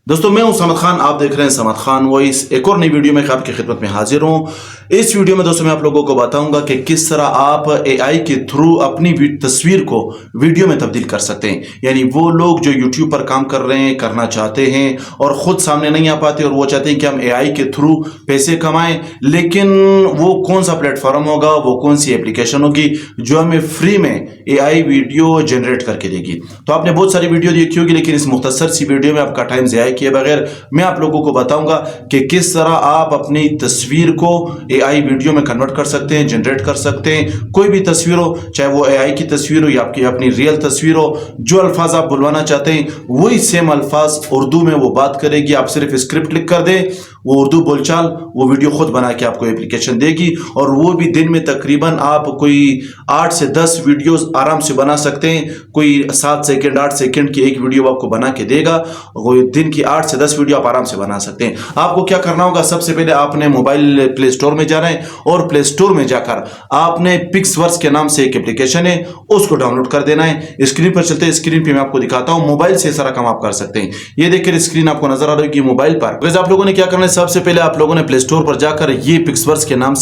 दोस्तों मैं हूं समद खान, आप देख रहे हैं समद खान वॉइस। एक और नई वीडियो में आपकी खिदमत में हाजिर हूं। इस वीडियो में दोस्तों मैं आप लोगों को बताऊंगा कि किस तरह आप एआई के थ्रू अपनी तस्वीर को वीडियो में तब्दील कर सकते हैं। यानी वो लोग जो यूट्यूब पर काम कर रहे हैं, करना चाहते हैं और खुद सामने नहीं आ पाते और वो चाहते हैं कि हम एआई के थ्रू पैसे कमाएं, लेकिन वो कौन सा प्लेटफॉर्म होगा, वो कौन सी एप्लीकेशन होगी जो हमें फ्री में एआई वीडियो जनरेट करके देगी। तो आपने बहुत सारी वीडियो देखी होगी, लेकिन इस मुख्तसर सी वीडियो में आपका टाइम ज़ाया किए बगैर मैं आप लोगों को बताऊंगा कि किस तरह आप अपनी तस्वीर को एआई वीडियो में कन्वर्ट कर सकते हैं, जनरेट कर सकते हैं। कोई भी तस्वीर हो, चाहे वो एआई की तस्वीर हो या आपकी अपनी रियल तस्वीर हो, जो अल्फाज आप बुलवाना चाहते हैं वही सेम अल्फाज उर्दू में वो बात करेगी। आप सिर्फ स्क्रिप्ट लिख कर दें, वो उर्दू बोलचाल वो वीडियो खुद बना के आपको एप्लीकेशन देगी। और वो भी दिन में तकरीबन आप कोई 8 से 10 वीडियोस आराम से बना सकते हैं। कोई 7 सेकंड 8 सेकंड की एक वीडियो आपको बना के देगा। कोई दिन की 8 से 10 वीडियो आप आराम से बना सकते हैं। आपको क्या करना होगा, सबसे पहले आपने मोबाइल प्ले स्टोर में जाना है और प्ले स्टोर में जाकर आपने पिक्सवर्स के नाम से एक एप्लीकेशन है, उसको डाउनलोड कर देना है। स्क्रीन पर चलते हैं, स्क्रीन पे मैं आपको दिखाता हूं। मोबाइल से सारा काम आप कर सकते हैं। ये देखिए स्क्रीन आपको नजर आ रही है मोबाइल पर। वैसे आप लोगों ने क्या करना है, सबसे पहले आप लोगों ने प्ले स्टोर पर जाकर ये पिक्सवर्स के नाम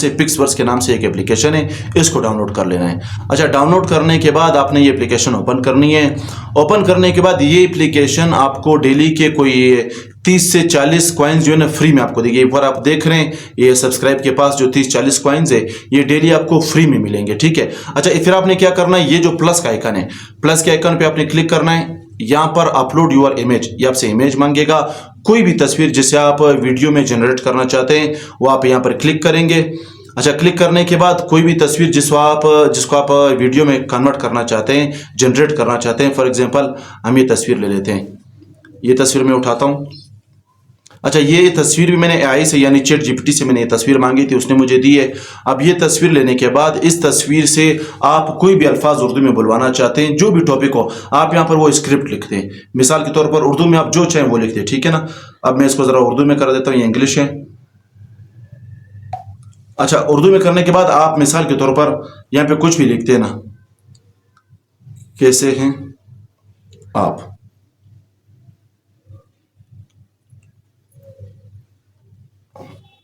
से एक एप्लीकेशन है, इसको डाउनलोड कर लेना है। अच्छा, डाउनलोड करने के बाद आपने ये एप्लीकेशन ओपन करनी है। ओपन करने के बाद ये एप्लीकेशन आपको डेली के कोई 30 से 40 कॉइन्स जो है ना फ्री में आपको देगी। ऊपर आप देख रहे हैं ये सब्सक्राइब के पास जो 30-40 कॉइन्स है, ये डेली आपको फ्री में मिलेंगे, ठीक है। अच्छा, फिर आपने क्या करना है, ये जो प्लस का आइकन है, प्लस के आइकन पे आपने क्लिक करना है। यहां पर अपलोड योर इमेज, ये आपसे इमेज मांगेगा। कोई भी तस्वीर जिसे आप वीडियो में जनरेट करना चाहते हैं वो आप यहां पर क्लिक करेंगे। अच्छा, क्लिक करने के बाद कोई भी तस्वीर जिसको आप वीडियो में कन्वर्ट करना चाहते हैं, जनरेट करना चाहते हैं। फॉर एग्जांपल हम ये तस्वीर ले लेते हैं। ये तस्वीर मैं उठाता हूं। अच्छा, ये तस्वीर भी मैंने एआई से यानी चैट जीपीटी से मैंने ये तस्वीर मांगी थी, उसने मुझे दी है। अब ये तस्वीर लेने के बाद इस तस्वीर से आप कोई भी अल्फाज उर्दू में बुलवाना चाहते हैं, जो भी टॉपिक हो, आप यहाँ पर वो स्क्रिप्ट लिखते हैं। मिसाल के तौर पर उर्दू में आप जो चाहें वो लिखते हैं, ठीक है ना। अब मैं इसको ज़रा उर्दू में कर देता हूँ, ये इंग्लिश है। अच्छा, उर्दू में करने के बाद आप मिसाल के तौर पर यहाँ पे कुछ भी लिखते हैं ना, कैसे हैं आप,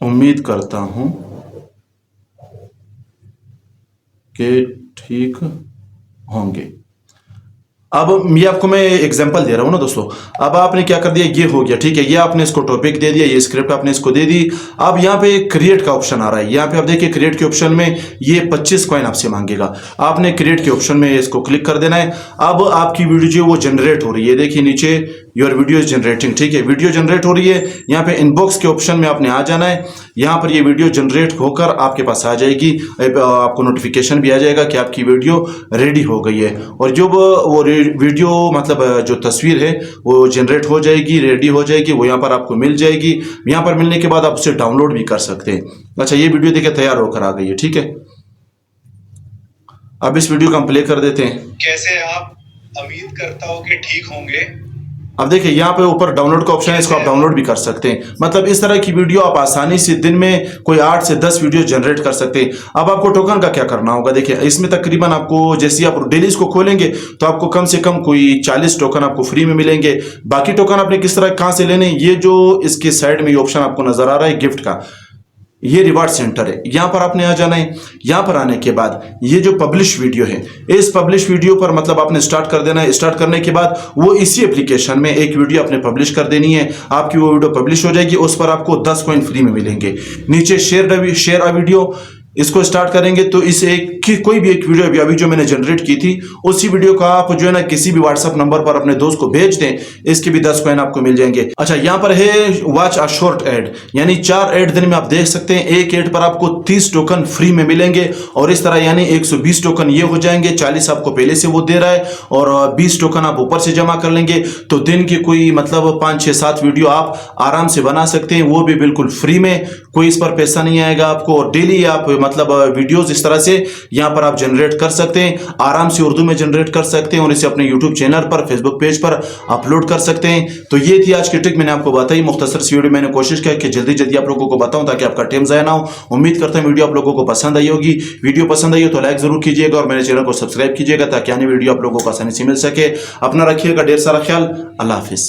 उम्मीद करता हूं कि ठीक होंगे। अब ये आपको मैं एग्जांपल दे रहा हूं ना दोस्तों। अब आपने क्या कर दिया, ये हो गया, ठीक है। ये आपने इसको टॉपिक दे दिया, ये स्क्रिप्ट आपने इसको दे दी। अब यहाँ पे क्रिएट का ऑप्शन आ रहा है। यहाँ पे आप देखिए क्रिएट के ऑप्शन में ये 25 कॉइन आपसे मांगेगा। आपने क्रिएट के ऑप्शन में इसको क्लिक कर देना है। अब आपकी वीडियो जो वो जनरेट हो रही है, देखिए नीचे योर वीडियो इज जनरेटिंग, ठीक है। वीडियो जनरेट हो रही है। यहाँ पे इनबॉक्स के ऑप्शन में आपने आ जाना है। यहाँ पर ये वीडियो जनरेट होकर आपके पास आ जाएगी। आपको नोटिफिकेशन भी आ जाएगा कि आपकी वीडियो रेडी हो गई है। और जो वो वीडियो मतलब जो तस्वीर है वो जनरेट हो जाएगी, रेडी हो जाएगी, वो यहाँ पर आपको मिल जाएगी। यहाँ पर मिलने के बाद आप उसे डाउनलोड भी कर सकते हैं। अच्छा, ये वीडियो देखिए तैयार होकर आ गई है, ठीक है। अब इस वीडियो को हम प्ले कर देते हैं। कैसे आप, उम्मीद करता हूं कि ठीक होंगे। अब देखिए यहाँ पे ऊपर डाउनलोड का ऑप्शन है, इसको आप डाउनलोड भी कर सकते हैं। मतलब इस तरह की वीडियो आप आसानी से दिन में कोई 8 से 10 वीडियो जनरेट कर सकते हैं। अब आपको टोकन का क्या करना होगा, देखिए इसमें तकरीबन आपको जैसे आप डेली इसको खोलेंगे तो आपको कम से कम कोई 40 टोकन आपको फ्री में मिलेंगे। बाकी टोकन आपने किस तरह कहाँ से लेने, ये जो इसके साइड में ये ऑप्शन आपको नजर आ रहा है गिफ्ट का, ये रिवार्ड सेंटर है, यहां पर आपने आ जाना है। यहां पर आने के बाद ये जो पब्लिश वीडियो है, इस पब्लिश वीडियो पर मतलब आपने स्टार्ट कर देना है। स्टार्ट करने के बाद वो इसी एप्लीकेशन में एक वीडियो आपने पब्लिश कर देनी है। आपकी वो वीडियो पब्लिश हो जाएगी, उस पर आपको 10 कॉइन फ्री में मिलेंगे। नीचे शेयर अ वीडियो, इसको स्टार्ट करेंगे तो इस कोई भी एक वीडियो अभी जो मैंने जनरेट की थी, उसी वीडियो का आप जो है ना किसी भी व्हाट्सएप नंबर पर अपने दोस्त को भेज दें, इसके भी 10 कॉइन आपको मिल जाएंगे। अच्छा, यहाँ पर है वॉच अ शॉर्ट एड, यानी 4 एड दिन में आप देख सकते हैं। एक एड पर आपको 30 टोकन फ्री में मिलेंगे और इस तरह यानी 120 टोकन ये हो जाएंगे। 40 आपको पहले से वो दे रहा है और 20 टोकन आप ऊपर से जमा कर लेंगे तो दिन की कोई मतलब 5, 6, 7 वीडियो आप आराम से बना सकते हैं, वो भी बिल्कुल फ्री में। कोई इस पर पैसा नहीं आएगा आपको। और डेली आप मतलब वीडियोस इस तरह से यहाँ पर आप जनरेट कर सकते हैं, आराम से उर्दू में जनरेट कर सकते हैं और इसे अपने यूट्यूब चैनल पर, फेसबुक पेज पर अपलोड कर सकते हैं। तो ये थी आज की ट्रिक, मैंने आपको बताई। मुख्तसर सी वीडियो मैंने कोशिश किया कि जल्दी आप लोगों को बताऊं ताकि आपका टाइम ज़ाया ना हो। उम्मीद करता हूं वीडियो आप लोगों को पसंद आई होगी। वीडियो पसंद आई हो तो लाइक जरूर कीजिएगा और मेरे चैनल को सब्सक्राइब कीजिएगा ताकि आने वीडियो आप लोगों को आसानी से मिल सके। अपना रखिएगा ढेर सारा ख्याल। अल्लाह हाफिज।